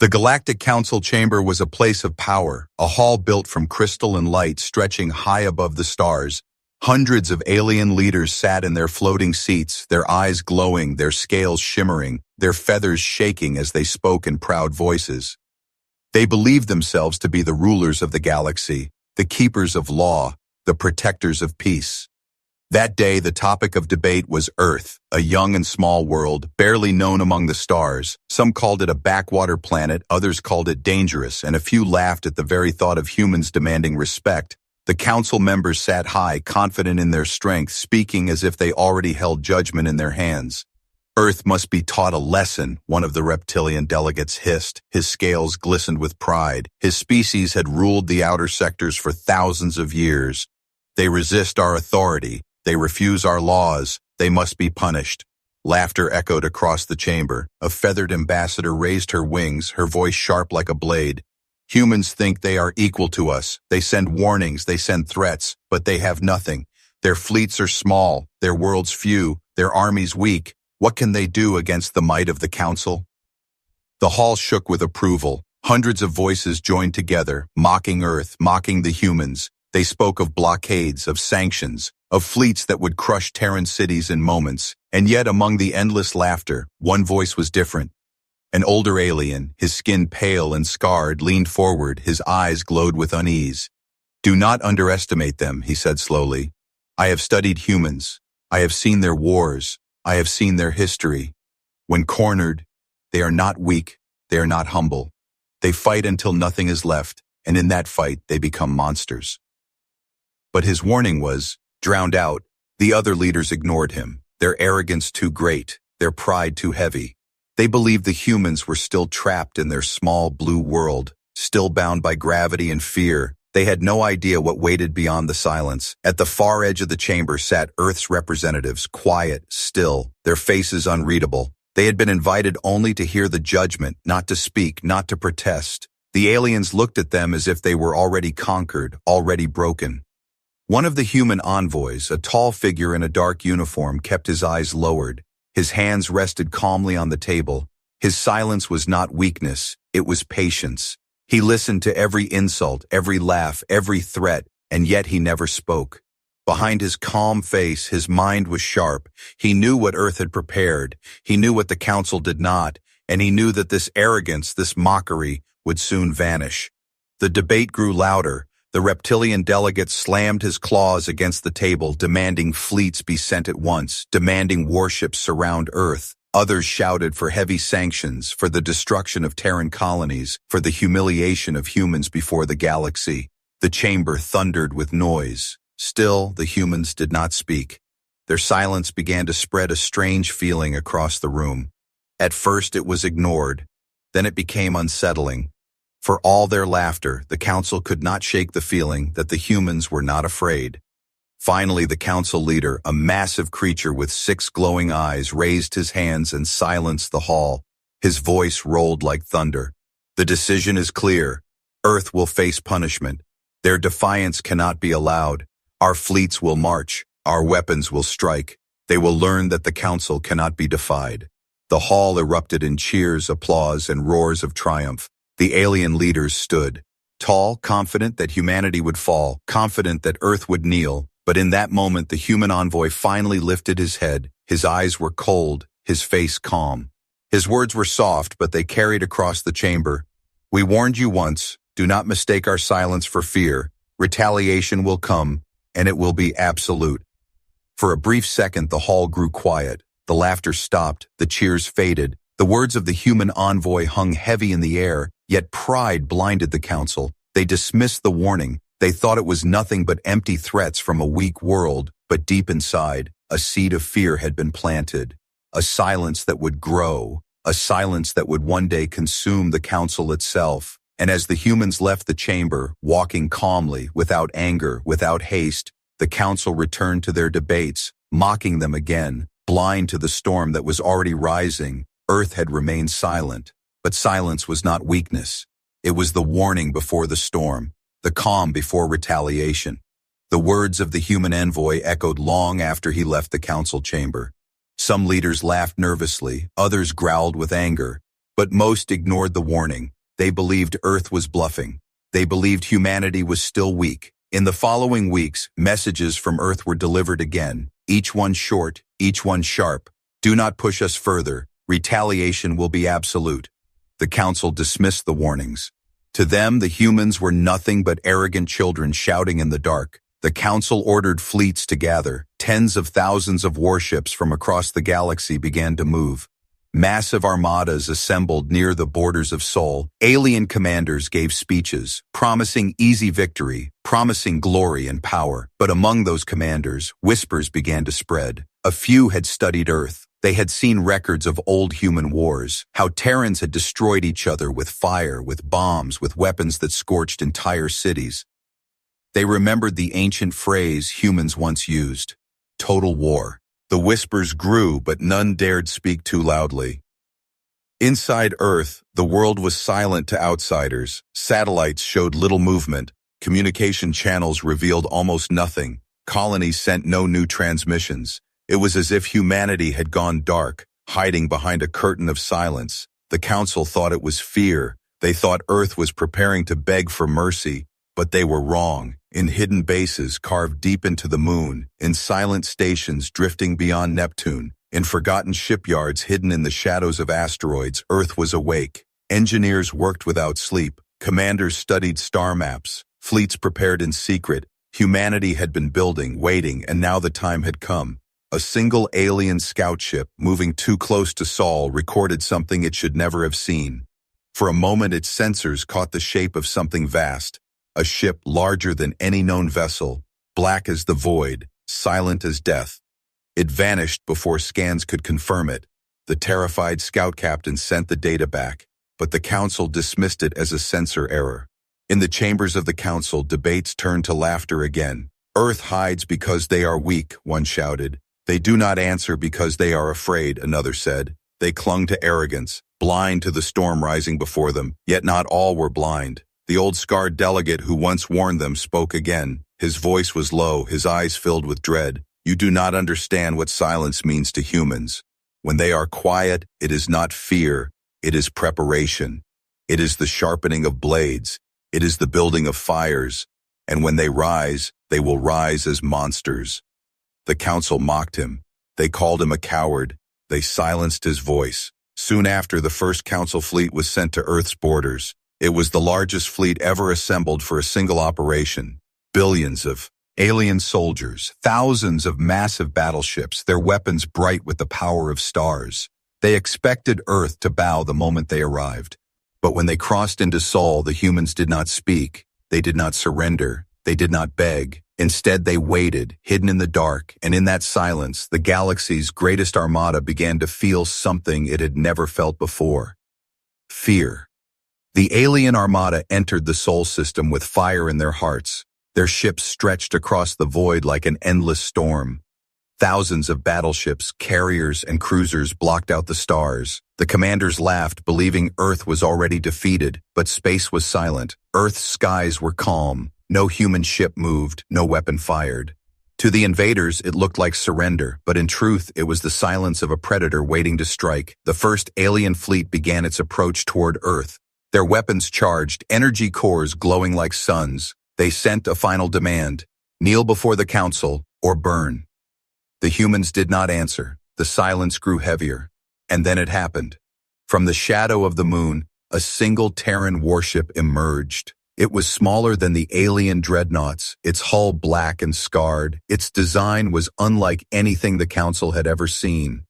The Galactic Council chamber was a place of power, a hall built from crystal and light stretching high above the stars. Hundreds of alien leaders sat in their floating seats, their eyes glowing, their scales shimmering, their feathers shaking as they spoke in proud voices. They believed themselves to be the rulers of the galaxy, the keepers of law, the protectors of peace. That day, the topic of debate was Earth, a young and small world, barely known among the stars. Some called it a backwater planet, others called it dangerous, and a few laughed at the very thought of humans demanding respect. The council members sat high, confident in their strength, speaking as if they already held judgment in their hands. Earth must be taught a lesson, one of the reptilian delegates hissed. His scales glistened with pride. His species had ruled the outer sectors for thousands of years. They resist our authority. They refuse our laws. They must be punished. Laughter echoed across the chamber. A feathered ambassador raised her wings, her voice sharp like a blade. Humans think they are equal to us. They send warnings, they send threats, but they have nothing. Their fleets are small, their worlds few, their armies weak. What can they do against the might of the council? The hall shook with approval. Hundreds of voices joined together, mocking Earth, mocking the humans. They spoke of blockades, of sanctions, of fleets that would crush Terran cities in moments. And yet among the endless laughter, one voice was different. An older alien, his skin pale and scarred, leaned forward, his eyes glowed with unease. "Do not underestimate them," he said slowly. "I have studied humans. I have seen their wars. I have seen their history. When cornered, they are not weak, they are not humble. They fight until nothing is left, and in that fight they become monsters." But his warning was drowned out. The other leaders ignored him, their arrogance too great, their pride too heavy. They believed the humans were still trapped in their small blue world, still bound by gravity and fear. They had no idea what waited beyond the silence. At the far edge of the chamber sat Earth's representatives, quiet, still, their faces unreadable. They had been invited only to hear the judgment, not to speak, not to protest. The aliens looked at them as if they were already conquered, already broken. One of the human envoys, a tall figure in a dark uniform, kept his eyes lowered. His hands rested calmly on the table. His silence was not weakness, it was patience. He listened to every insult, every laugh, every threat, and yet he never spoke. Behind his calm face, his mind was sharp. He knew what Earth had prepared. He knew what the Council did not, and he knew that this arrogance, this mockery, would soon vanish. The debate grew louder. The reptilian delegate slammed his claws against the table, demanding fleets be sent at once, demanding warships surround Earth. Others shouted for heavy sanctions, for the destruction of Terran colonies, for the humiliation of humans before the galaxy. The chamber thundered with noise. Still, the humans did not speak. Their silence began to spread a strange feeling across the room. At first it was ignored, then it became unsettling. For all their laughter, the council could not shake the feeling that the humans were not afraid. Finally, the council leader, a massive creature with 6 glowing eyes, raised his hands and silenced the hall. His voice rolled like thunder. "The decision is clear. Earth will face punishment. Their defiance cannot be allowed. Our fleets will march. Our weapons will strike. They will learn that the council cannot be defied." The hall erupted in cheers, applause, and roars of triumph. The alien leaders stood, tall, confident that humanity would fall, confident that Earth would kneel. But in that moment, the human envoy finally lifted his head. His eyes were cold, his face calm. His words were soft, but they carried across the chamber. "We warned you once. Do not mistake our silence for fear. Retaliation will come, and it will be absolute." For a brief second, the hall grew quiet. The laughter stopped, the cheers faded. The words of the human envoy hung heavy in the air, yet pride blinded the council. They dismissed the warning. They thought it was nothing but empty threats from a weak world, but deep inside, a seed of fear had been planted. A silence that would grow, a silence that would one day consume the council itself. And as the humans left the chamber, walking calmly, without anger, without haste, the council returned to their debates, mocking them again, blind to the storm that was already rising. Earth had remained silent, but silence was not weakness. It was the warning before the storm, the calm before retaliation. The words of the human envoy echoed long after he left the council chamber. Some leaders laughed nervously, others growled with anger, But most ignored the warning. They believed Earth was bluffing. They believed humanity was still weak. In the following weeks, messages from Earth were delivered again, each one short, each one sharp. Do not push us further. Retaliation will be absolute. The Council dismissed the warnings. To them, the humans were nothing but arrogant children shouting in the dark. The Council ordered fleets to gather. Tens of thousands of warships from across the galaxy began to move. Massive armadas assembled near the borders of Sol. Alien commanders gave speeches, promising easy victory, promising glory and power. But among those commanders, whispers began to spread. A few had studied Earth. They had seen records of old human wars, how Terrans had destroyed each other with fire, with bombs, with weapons that scorched entire cities. They remembered the ancient phrase humans once used, total war. The whispers grew, but none dared speak too loudly. Inside Earth, the world was silent to outsiders. Satellites showed little movement. Communication channels revealed almost nothing. Colonies sent no new transmissions. It was as if humanity had gone dark, hiding behind a curtain of silence. The Council thought it was fear. They thought Earth was preparing to beg for mercy, but they were wrong. In hidden bases carved deep into the moon, in silent stations drifting beyond Neptune, in forgotten shipyards hidden in the shadows of asteroids, Earth was awake. Engineers worked without sleep. Commanders studied star maps. Fleets prepared in secret. Humanity had been building, waiting, and now the time had come. A single alien scout ship, moving too close to Sol, recorded something it should never have seen. For a moment its sensors caught the shape of something vast. A ship larger than any known vessel, black as the void, silent as death. It vanished before scans could confirm it. The terrified scout captain sent the data back, but the Council dismissed it as a sensor error. In the chambers of the Council, debates turned to laughter again. Earth hides because they are weak, one shouted. They do not answer because they are afraid, another said. They clung to arrogance, blind to the storm rising before them, yet not all were blind. The old scarred delegate who once warned them spoke again. His voice was low, his eyes filled with dread. You do not understand what silence means to humans. When they are quiet, it is not fear, it is preparation. It is the sharpening of blades. It is the building of fires. And when they will rise as monsters. The Council mocked him. They called him a coward. They silenced his voice. Soon after, the first Council fleet was sent to Earth's borders. It was the largest fleet ever assembled for a single operation. Billions of alien soldiers, thousands of massive battleships, their weapons bright with the power of stars. They expected Earth to bow the moment they arrived. But when they crossed into Sol, the humans did not speak. They did not surrender. They did not beg. Instead, they waited, hidden in the dark, and in that silence, the galaxy's greatest armada began to feel something it had never felt before. Fear. The alien armada entered the Sol system with fire in their hearts. Their ships stretched across the void like an endless storm. Thousands of battleships, carriers, and cruisers blocked out the stars. The commanders laughed, believing Earth was already defeated, but space was silent. Earth's skies were calm. No human ship moved, no weapon fired. To the invaders, it looked like surrender, but in truth, it was the silence of a predator waiting to strike. The first alien fleet began its approach toward Earth. Their weapons charged, energy cores glowing like suns. They sent a final demand: kneel before the Council or burn. The humans did not answer. The silence grew heavier. And then it happened. From the shadow of the moon, a single Terran warship emerged. It was smaller than the alien dreadnoughts, its hull black and scarred. Its design was unlike anything the Council had ever seen.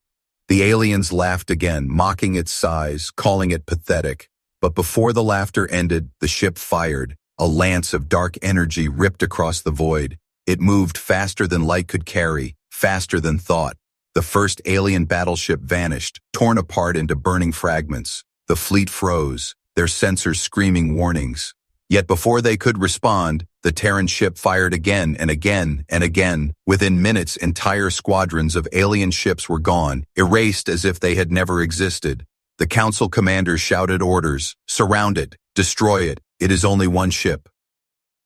The aliens laughed again, mocking its size, calling it pathetic. But before the laughter ended, the ship fired. A lance of dark energy ripped across the void. It moved faster than light could carry, faster than thought. The first alien battleship vanished, torn apart into burning fragments. The fleet froze, their sensors screaming warnings. Yet before they could respond, the Terran ship fired again and again and again. Within minutes, entire squadrons of alien ships were gone, erased as if they had never existed. The Council commanders shouted orders: surround it, destroy it, it is only one ship.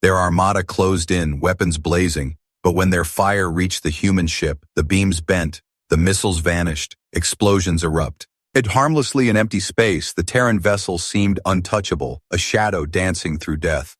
Their armada closed in, weapons blazing, but when their fire reached the human ship, the beams bent, the missiles vanished, explosions erupt. It harmlessly in empty space, the Terran vessel seemed untouchable, a shadow dancing through death.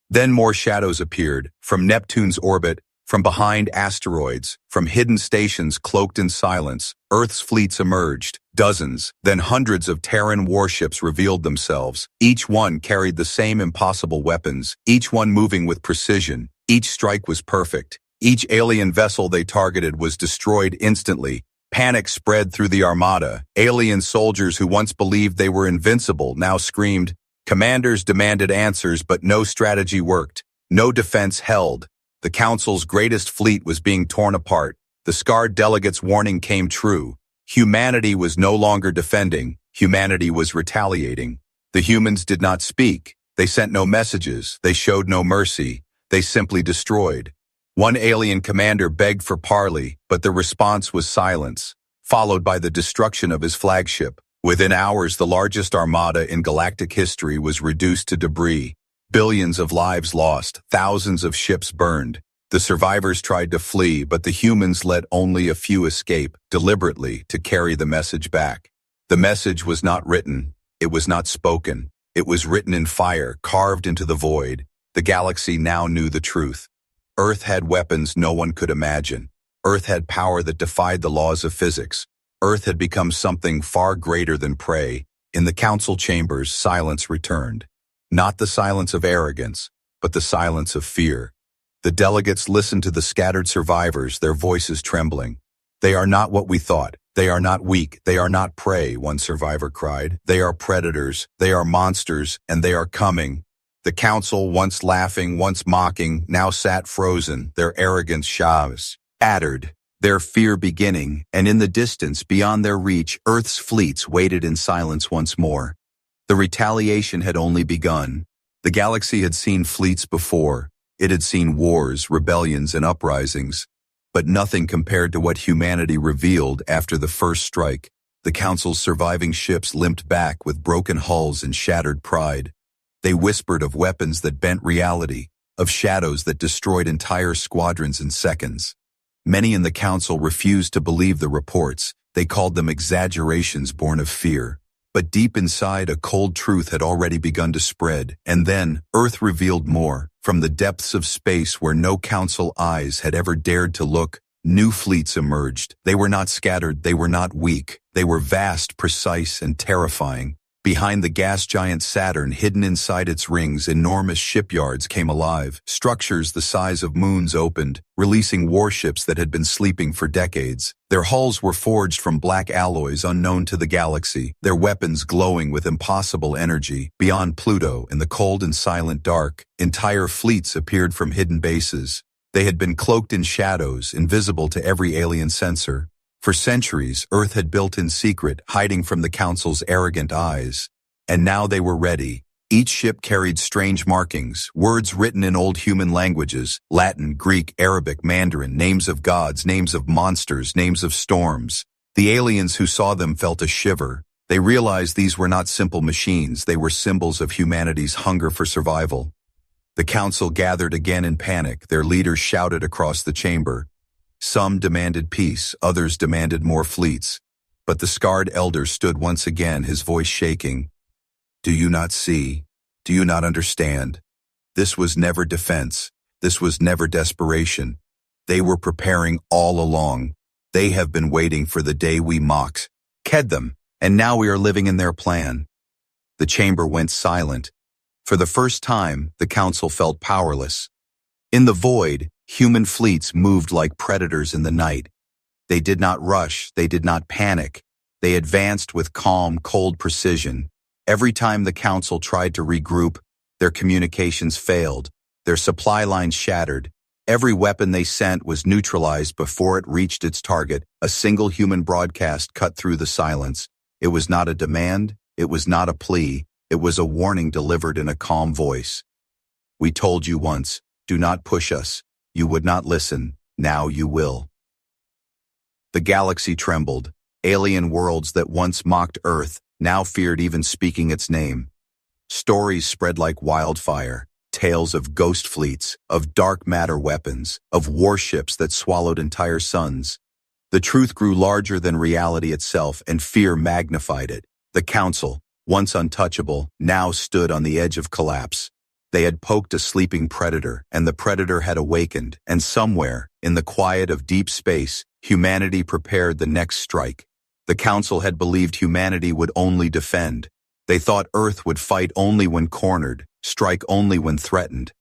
Then more shadows appeared, from Neptune's orbit, from behind asteroids, from hidden stations cloaked in silence. Earth's fleets emerged, dozens, then hundreds of Terran warships revealed themselves. Each one carried the same impossible weapons, each one moving with precision. Each strike was perfect. Each alien vessel they targeted was destroyed instantly. Panic spread through the armada. Alien soldiers who once believed they were invincible now screamed. Commanders demanded answers, but no strategy worked. No defense held. The Council's greatest fleet was being torn apart. The scarred delegate's warning came true. Humanity was no longer defending. Humanity was retaliating. The humans did not speak. They sent no messages. They showed no mercy. They simply destroyed. One alien commander begged for parley, but the response was silence, followed by the destruction of his flagship. Within hours, the largest armada in galactic history was reduced to debris. Billions of lives lost, thousands of ships burned. The survivors tried to flee, but the humans let only a few escape, deliberately, to carry the message back. The message was not written. It was not spoken. It was written in fire, carved into the void. The galaxy now knew the truth. Earth had weapons no one could imagine. Earth had power that defied the laws of physics. Earth had become something far greater than prey. In the council chambers, silence returned. Not the silence of arrogance, but the silence of fear. The delegates listened to the scattered survivors, their voices trembling. They are not what we thought. They are not weak. They are not prey, one survivor cried. They are predators. They are monsters, and they are coming. The council, once laughing, once mocking, now sat frozen, their arrogance shattered, their fear beginning, and in the distance, beyond their reach, Earth's fleets waited in silence once more. The retaliation had only begun. The galaxy had seen fleets before. It had seen wars, rebellions, and uprisings. But nothing compared to what humanity revealed after the first strike. The Council's surviving ships limped back with broken hulls and shattered pride. They whispered of weapons that bent reality, of shadows that destroyed entire squadrons in seconds. Many in the Council refused to believe the reports. They called them exaggerations born of fear. But deep inside, a cold truth had already begun to spread, and then Earth revealed more. From the depths of space where no council eyes had ever dared to look, new fleets emerged. They were not scattered, they were not weak. They were vast, precise, and terrifying. Behind the gas giant Saturn, hidden inside its rings, enormous shipyards came alive. Structures the size of moons opened, releasing warships that had been sleeping for decades. Their hulls were forged from black alloys unknown to the galaxy, their weapons glowing with impossible energy. Beyond Pluto, in the cold and silent dark, entire fleets appeared from hidden bases. They had been cloaked in shadows, invisible to every alien sensor. For centuries, Earth had built in secret, hiding from the Council's arrogant eyes. And now they were ready. Each ship carried strange markings, words written in old human languages, Latin, Greek, Arabic, Mandarin, names of gods, names of monsters, names of storms. The aliens who saw them felt a shiver. They realized these were not simple machines, they were symbols of humanity's hunger for survival. The Council gathered again in panic, their leaders shouted across the chamber. Some demanded peace, others demanded more fleets. But the scarred elder stood once again, his voice shaking. Do you not see? Do you not understand? This was never defense. This was never desperation. They were preparing all along. They have been waiting for the day we mocked, them, and now we are living in their plan. The chamber went silent. For the first time, the Council felt powerless. In the void, human fleets moved like predators in the night. They did not rush, they did not panic. They advanced with calm, cold precision. Every time the Council tried to regroup, their communications failed, their supply lines shattered. Every weapon they sent was neutralized before it reached its target. A single human broadcast cut through the silence. It was not a demand, it was not a plea, it was a warning delivered in a calm voice. We told you once, do not push us. You would not listen, now you will. The galaxy trembled. Alien worlds that once mocked Earth now feared even speaking its name. Stories spread like wildfire, tales of ghost fleets, of dark matter weapons, of warships that swallowed entire suns. The truth grew larger than reality itself, and fear magnified it. The Council, once untouchable, now stood on the edge of collapse. They had poked a sleeping predator, and the predator had awakened, and somewhere, in the quiet of deep space, humanity prepared the next strike. The Council had believed humanity would only defend. They thought Earth would fight only when cornered, strike only when threatened.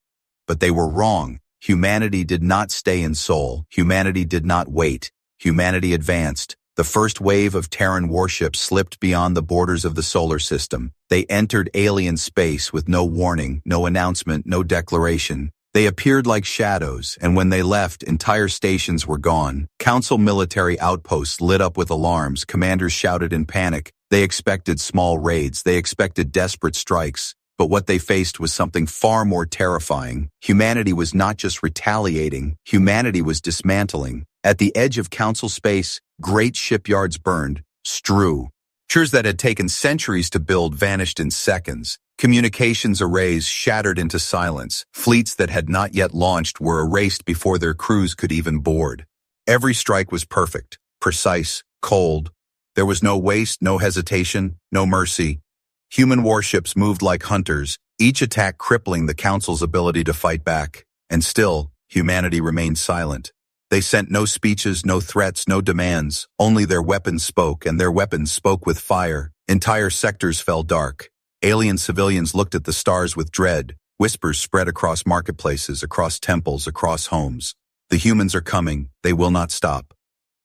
But they were wrong. Humanity did not stay in Seoul. Humanity did not wait. Humanity advanced. The first wave of Terran warships slipped beyond the borders of the solar system. They entered alien space with no warning, no announcement, no declaration. They appeared like shadows, and when they left, entire stations were gone. Council military outposts lit up with alarms. Commanders shouted in panic. They expected small raids. They expected desperate strikes. But what they faced was something far more terrifying. Humanity was not just retaliating. Humanity was dismantling. At the edge of Council space, great shipyards burned. Structures that had taken centuries to build vanished in seconds. Communications arrays shattered into silence. Fleets that had not yet launched were erased before their crews could even board. Every strike was perfect, precise, cold. There was no waste, no hesitation, no mercy. Human warships moved like hunters, each attack crippling the Council's ability to fight back. And still, humanity remained silent. They sent no speeches, no threats, no demands. Only their weapons spoke, and their weapons spoke with fire. Entire sectors fell dark. Alien civilians looked at the stars with dread. Whispers spread across marketplaces, across temples, across homes. The humans are coming. They will not stop.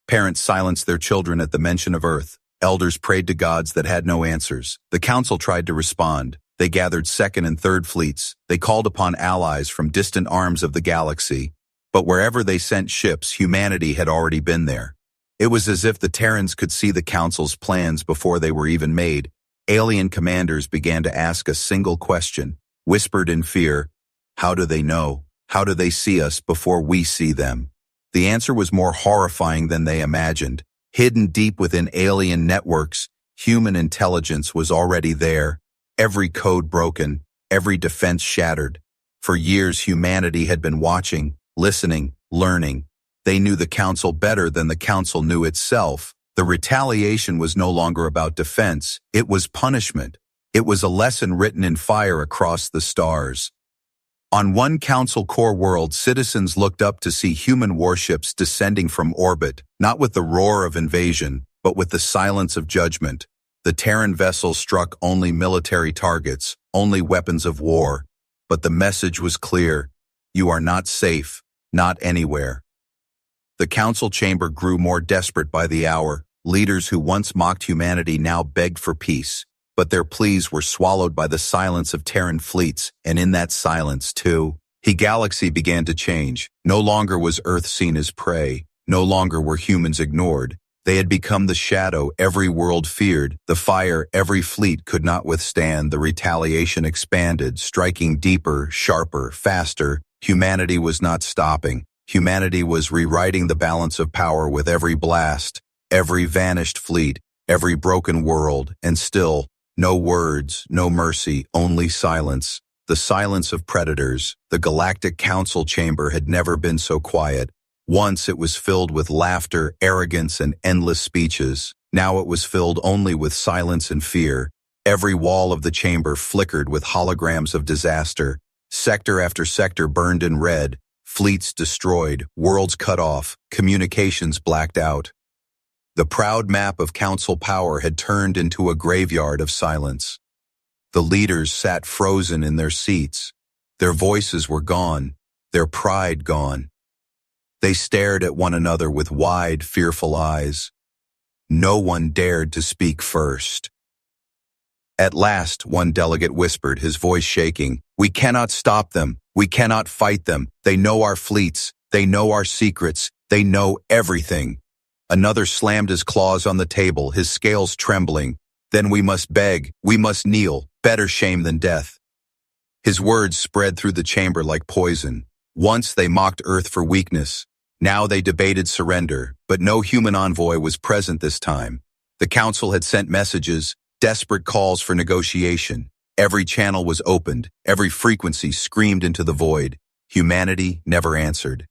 Parents silenced their children at the mention of Earth. Elders prayed to gods that had no answers. The Council tried to respond. They gathered second and third fleets. They called upon allies from distant arms of the galaxy. But wherever they sent ships, humanity had already been there. It was as if the Terrans could see the Council's plans before they were even made. Alien commanders began to ask a single question, whispered in fear. How do they know? How do they see us before we see them? The answer was more horrifying than they imagined. Hidden deep within alien networks, human intelligence was already there. Every code broken, every defense shattered. For years, humanity had been watching, listening, learning. They knew the Council better than the Council knew itself. The retaliation was no longer about defense. It was punishment. It was a lesson written in fire across the stars. On one Council core world, citizens looked up to see human warships descending from orbit, not with the roar of invasion, but with the silence of judgment. The Terran vessels struck only military targets, only weapons of war. But the message was clear. You are not safe, not anywhere. The Council chamber grew more desperate by the hour. Leaders who once mocked humanity now begged for peace. But their pleas were swallowed by the silence of Terran fleets, and in that silence, too, the galaxy began to change. No longer was Earth seen as prey. No longer were humans ignored. They had become the shadow every world feared, the fire every fleet could not withstand. The retaliation expanded, striking deeper, sharper, faster. Humanity was not stopping. Humanity was rewriting the balance of power with every blast, every vanished fleet, every broken world, and still, no words, no mercy, only silence. The silence of predators. The Galactic Council chamber had never been so quiet. Once it was filled with laughter, arrogance, and endless speeches. Now it was filled only with silence and fear. Every wall of the chamber flickered with holograms of disaster. Sector after sector burned in red. Fleets destroyed, worlds cut off, communications blacked out. The proud map of Council power had turned into a graveyard of silence. The leaders sat frozen in their seats. Their voices were gone, their pride gone. They stared at one another with wide, fearful eyes. No one dared to speak first. At last, one delegate whispered, his voice shaking, "We cannot stop them. We cannot fight them. They know our fleets. They know our secrets. They know everything." Another slammed his claws on the table, his scales trembling. "Then we must beg. We must kneel. Better shame than death." His words spread through the chamber like poison. Once they mocked Earth for weakness. Now they debated surrender, but no human envoy was present this time. The Council had sent messages, desperate calls for negotiation. Every channel was opened, every frequency screamed into the void. Humanity never answered.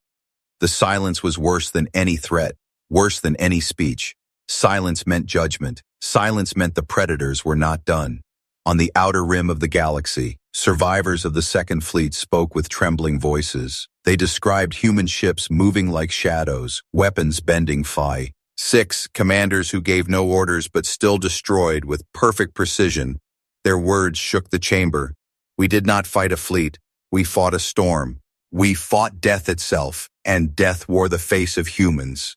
The silence was worse than any threat. worse than any speech. Silence meant judgment. Silence meant the predators were not done. On the outer rim of the galaxy, survivors of the Second Fleet spoke with trembling voices. They described human ships moving like shadows, weapons bending fire. 6 commanders who gave no orders but still destroyed with perfect precision. Their words shook the chamber. We did not fight a fleet. We fought a storm. We fought death itself, and death wore the face of humans.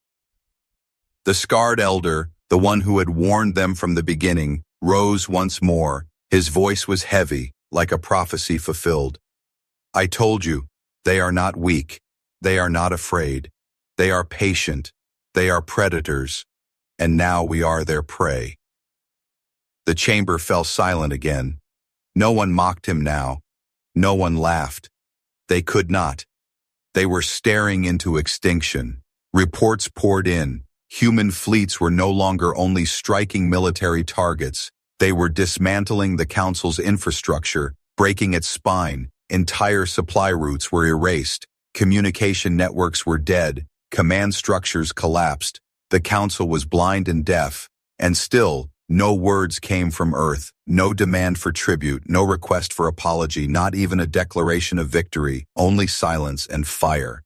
The scarred elder, the one who had warned them from the beginning, rose once more. His voice was heavy, like a prophecy fulfilled. I told you, they are not weak. They are not afraid. They are patient. They are predators. And now we are their prey. The chamber fell silent again. No one mocked him now. No one laughed. They could not. They were staring into extinction. Reports poured in. Human fleets were no longer only striking military targets. They were dismantling the Council's infrastructure, breaking its spine. Entire supply routes were erased. Communication networks were dead. Command structures collapsed. The Council was blind and deaf. And still, no words came from Earth. No demand for tribute, no request for apology, not even a declaration of victory. Only silence and fire.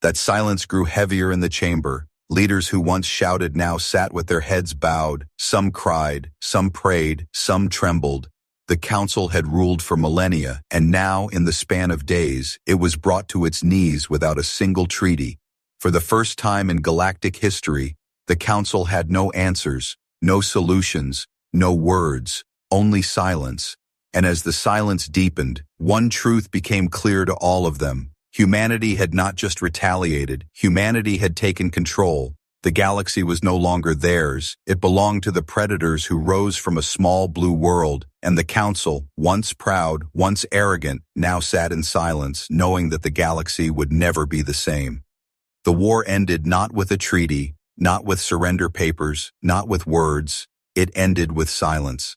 That silence grew heavier in the chamber. Leaders who once shouted now sat with their heads bowed. Some cried, some prayed, some trembled. The Council had ruled for millennia, and now, in the span of days, it was brought to its knees without a single treaty. For the first time in galactic history, the Council had no answers, no solutions, no words, only silence. And as the silence deepened, one truth became clear to all of them. Humanity had not just retaliated, humanity had taken control. The galaxy was no longer theirs. It belonged to the predators who rose from a small blue world, and the Council, once proud, once arrogant, now sat in silence, knowing that the galaxy would never be the same. The war ended not with a treaty, not with surrender papers, not with words. It ended with silence.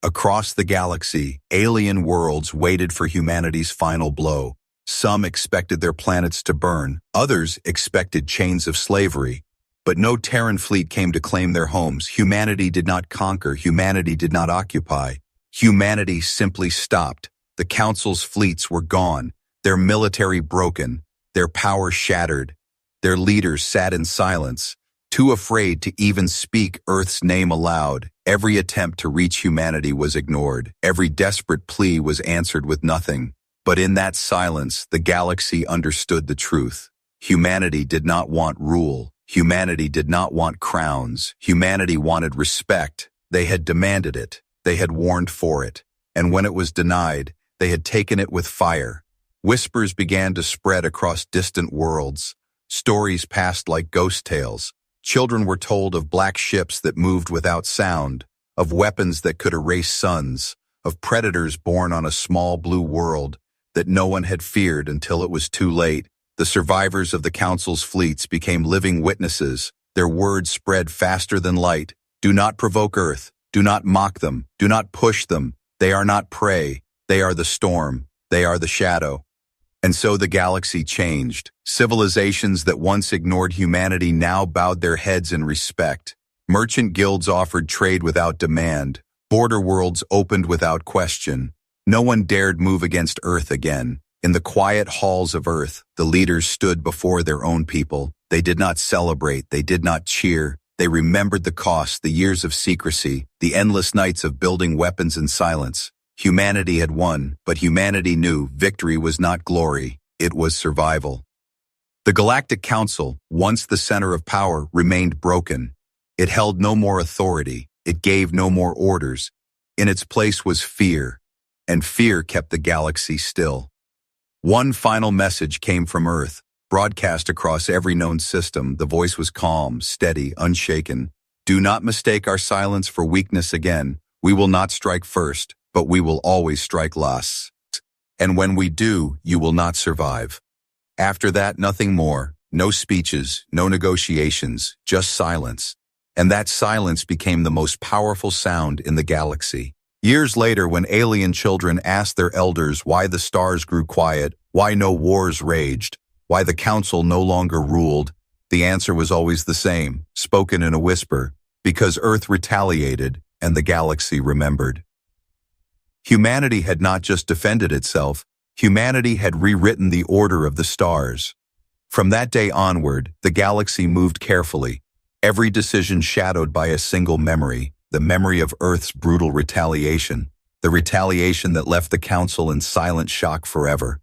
Across the galaxy, alien worlds waited for humanity's final blow. Some expected their planets to burn, others expected chains of slavery. But no Terran fleet came to claim their homes. Humanity did not conquer, humanity did not occupy. Humanity simply stopped. The Council's fleets were gone, their military broken, their power shattered. Their leaders sat in silence, too afraid to even speak Earth's name aloud. Every attempt to reach humanity was ignored. Every desperate plea was answered with nothing. But in that silence, the galaxy understood the truth. Humanity did not want rule. Humanity did not want crowns. Humanity wanted respect. They had demanded it. They had warned for it. And when it was denied, they had taken it with fire. Whispers began to spread across distant worlds. Stories passed like ghost tales. Children were told of black ships that moved without sound, of weapons that could erase suns, of predators born on a small blue world that no one had feared until it was too late. The survivors of the Council's fleets became living witnesses. Their words spread faster than light. Do not provoke Earth. Do not mock them. Do not push them. They are not prey. They are the storm. They are the shadow. And so the galaxy changed. Civilizations that once ignored humanity now bowed their heads in respect. Merchant guilds offered trade without demand. Border worlds opened without question. No one dared move against Earth again. In the quiet halls of Earth, the leaders stood before their own people. They did not celebrate. They did not cheer. They remembered the cost, the years of secrecy, the endless nights of building weapons in silence. Humanity had won, but humanity knew victory was not glory. It was survival. The Galactic Council, once the center of power, remained broken. It held no more authority. It gave no more orders. In its place was fear, and fear kept the galaxy still. One final message came from Earth, broadcast across every known system. The voice was calm, steady, unshaken. Do not mistake our silence for weakness again. We will not strike first, but we will always strike last. And when we do, you will not survive. After that, nothing more. No speeches, no negotiations, just silence. And that silence became the most powerful sound in the galaxy. Years later, when alien children asked their elders why the stars grew quiet, why no wars raged, why the Council no longer ruled, The answer was always the same, spoken in a whisper, because Earth retaliated and the galaxy remembered. Humanity had not just defended itself, humanity had rewritten the order of the stars. From that day onward, the galaxy moved carefully, every decision shadowed by a single memory, the memory of Earth's brutal retaliation, the retaliation that left the Council in silent shock forever.